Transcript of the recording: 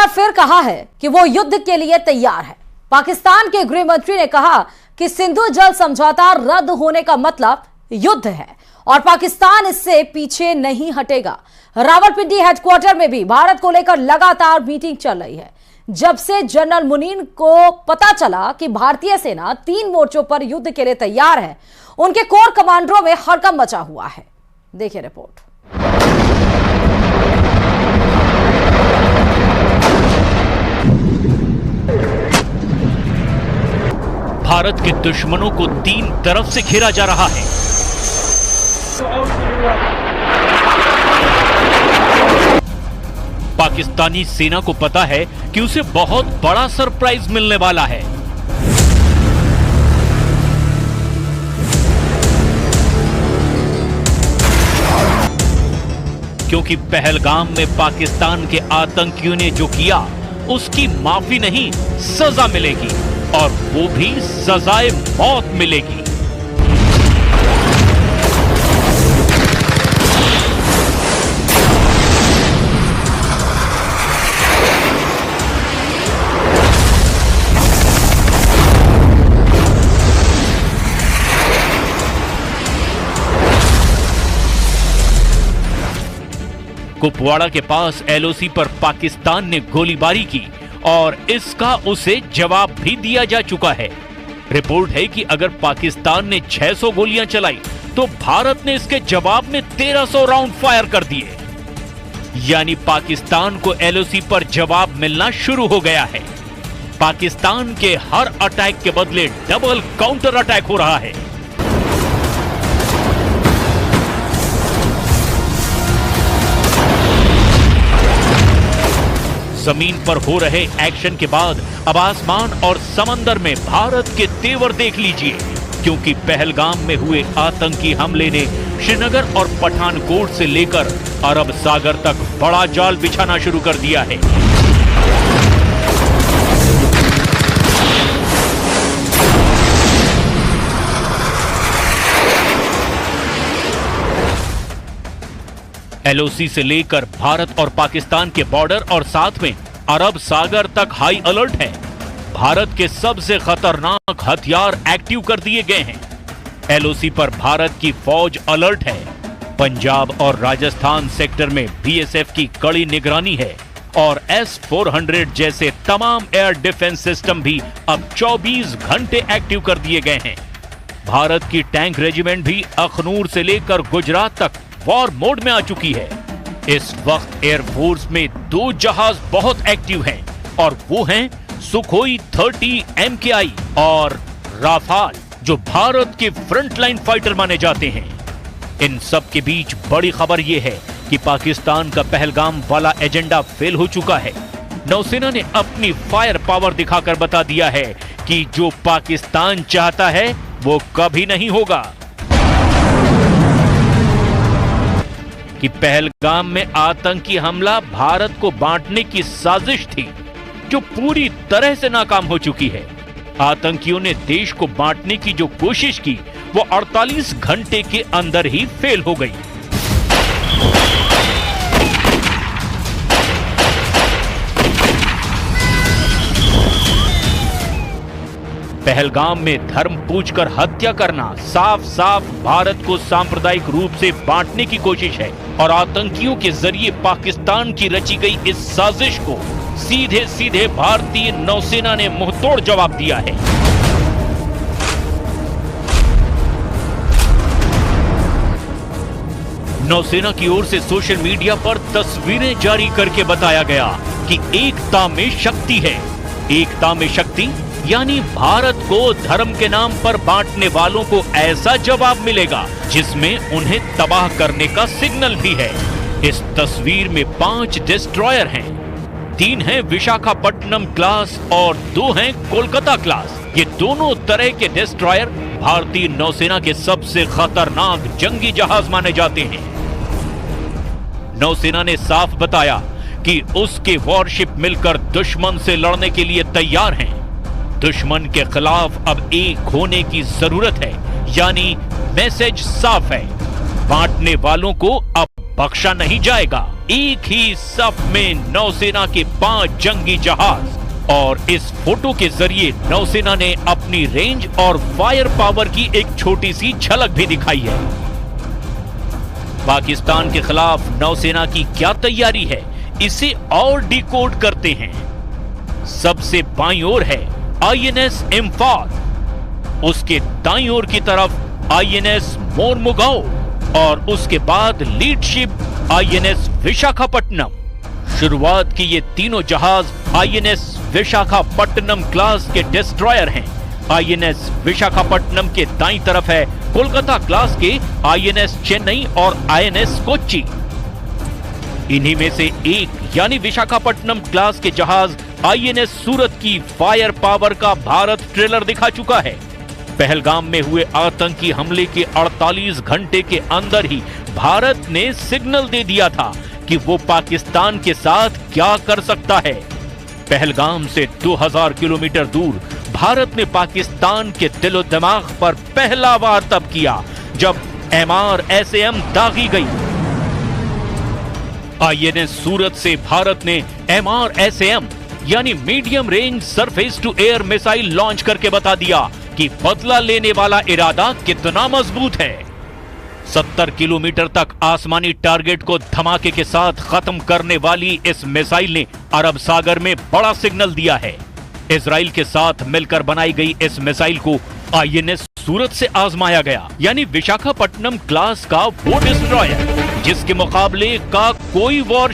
फिर कहा है कि वो युद्ध के लिए तैयार है। पाकिस्तान के गृह मंत्री ने कहा कि सिंधु जल समझौता रद्द होने का मतलब युद्ध है और पाकिस्तान इससे पीछे नहीं हटेगा। रावलपिंडी हेडक्वार्टर में भी भारत को लेकर लगातार मीटिंग चल रही है। जब से जनरल मुनीर को पता चला कि भारतीय सेना 3 मोर्चों पर युद्ध के लिए तैयार है, उनके कोर कमांडरों में हड़कंप मचा हुआ है। देखिए रिपोर्ट। भारत के दुश्मनों को 3 तरफ से घेरा जा रहा है। पाकिस्तानी सेना को पता है कि उसे बहुत बड़ा सरप्राइज मिलने वाला है। क्योंकि पहलगाम में पाकिस्तान के आतंकियों ने जो किया उसकी माफी नहीं, सजा मिलेगी और वो भी सजाए मौत मिलेगी। कुपवाड़ा के पास एलओसी पर पाकिस्तान ने गोलीबारी की और इसका उसे जवाब भी दिया जा चुका है। रिपोर्ट है कि अगर पाकिस्तान ने 600 गोलियां चलाई तो भारत ने इसके जवाब में 1300 राउंड फायर कर दिए। यानी पाकिस्तान को एलओसी पर जवाब मिलना शुरू हो गया है। पाकिस्तान के हर अटैक के बदले डबल काउंटर अटैक हो रहा है। जमीन पर हो रहे एक्शन के बाद अब आसमान और समंदर में भारत के तेवर देख लीजिए, क्योंकि पहलगाम में हुए आतंकी हमले ने श्रीनगर और पठानकोट से लेकर अरब सागर तक बड़ा जाल बिछाना शुरू कर दिया है। एलओसी से लेकर भारत और पाकिस्तान के बॉर्डर और साथ में अरब सागर तक हाई अलर्ट है। भारत के सबसे खतरनाक हथियार एक्टिव कर दिए गए हैं। एलओसी पर भारत की फौज अलर्ट है। पंजाब और राजस्थान सेक्टर में बीएसएफ की कड़ी निगरानी है और S-400 जैसे तमाम एयर डिफेंस सिस्टम भी अब 24 घंटे एक्टिव कर दिए गए हैं। भारत की टैंक रेजिमेंट भी अखनूर से लेकर गुजरात तक वॉर मोड में आ चुकी है। इस वक्त एयरफोर्स में 2 जहाज बहुत एक्टिव हैं और वो हैं सुखोई 30 MKI और राफाल, जो भारत के फ्रंटलाइन फाइटर माने जाते हैं। इन सब के बीच बड़ी खबर यह है कि पाकिस्तान का पहलगाम वाला एजेंडा फेल हो चुका है। नौसेना ने अपनी फायर पावर दिखाकर बता दिया है कि जो पाकिस्तान चाहता है वो कभी नहीं होगा। कि पहलगाम में आतंकी हमला भारत को बांटने की साजिश थी, जो पूरी तरह से नाकाम हो चुकी है। आतंकियों ने देश को बांटने की जो कोशिश की वो 48 घंटे के अंदर ही फेल हो गई। पहलगाम में धर्म पूछकर हत्या करना साफ साफ भारत को सांप्रदायिक रूप से बांटने की कोशिश है और आतंकियों के जरिए पाकिस्तान की रची गई इस साजिश को सीधे सीधे भारतीय नौसेना ने मुंहतोड़ जवाब दिया है। नौसेना की ओर से सोशल मीडिया पर तस्वीरें जारी करके बताया गया कि एकता में शक्ति है। एकता में शक्ति यानी भारत को धर्म के नाम पर बांटने वालों को ऐसा जवाब मिलेगा जिसमें उन्हें तबाह करने का सिग्नल भी है। इस तस्वीर में 5 डिस्ट्रॉयर हैं। 3 हैं विशाखापट्टनम क्लास और 2 हैं कोलकाता क्लास। ये दोनों तरह के डिस्ट्रॉयर भारतीय नौसेना के सबसे खतरनाक जंगी जहाज माने जाते हैं। नौसेना ने साफ बताया कि उसके वॉरशिप मिलकर दुश्मन से लड़ने के लिए तैयार हैं। दुश्मन के खिलाफ अब एक होने की जरूरत है, यानी मैसेज साफ है, बांटने वालों को अब बख्शा नहीं जाएगा। एक ही सफ में नौसेना के 5 जंगी जहाज। और इस फोटो के जरिए नौसेना ने अपनी रेंज और फायर पावर की एक छोटी सी झलक भी दिखाई है। पाकिस्तान के खिलाफ नौसेना की क्या तैयारी है, इसे और डिकोड करते हैं। सबसे बाईं ओर है आईएनएस इम्फाल, उसके दाईं ओर की तरफ आईएनएस मोरमुगाओ और उसके बाद लीड शिप आईएनएस विशाखापट्टनम। शुरुआत की ये तीनों जहाज आईएनएस विशाखापट्टनम क्लास के डिस्ट्रॉयर हैं। आईएनएस विशाखापट्टनम के दाईं तरफ है कोलकाता क्लास के आईएनएस चेन्नई और आईएनएस कोच्चि। इन्हीं में से एक यानी विशाखापट्टनम क्लास के जहाज आईएनएस सूरत की फायर पावर का भारत ट्रेलर दिखा चुका है। पहलगाम में हुए आतंकी हमले के 48 घंटे के अंदर ही भारत ने सिग्नल दे दिया था कि वो पाकिस्तान के साथ क्या कर सकता है। पहलगाम से 2000 किलोमीटर दूर भारत ने पाकिस्तान के दिलो दिमाग पर पहला वार तब किया जब MRSAM दागी गई। आईएनएस सूरत से भारत ने MRSAM यानी medium range surface to air missile launch करके बता दिया कि बदला लेने वाला इरादा कितना मजबूत है। 70 किलोमीटर तक आसमानी टारगेट को धमाके के साथ खत्म करने वाली इस मिसाइल ने अरब सागर में बड़ा सिग्नल दिया है। इजराइल के साथ मिलकर बनाई गई इस मिसाइल को आईएनएस सूरत से आजमाया गया, यानी विशाखापट्टनम क्लास का वो डिस्ट्रॉयर जिसके मुकाबले का कोई वॉर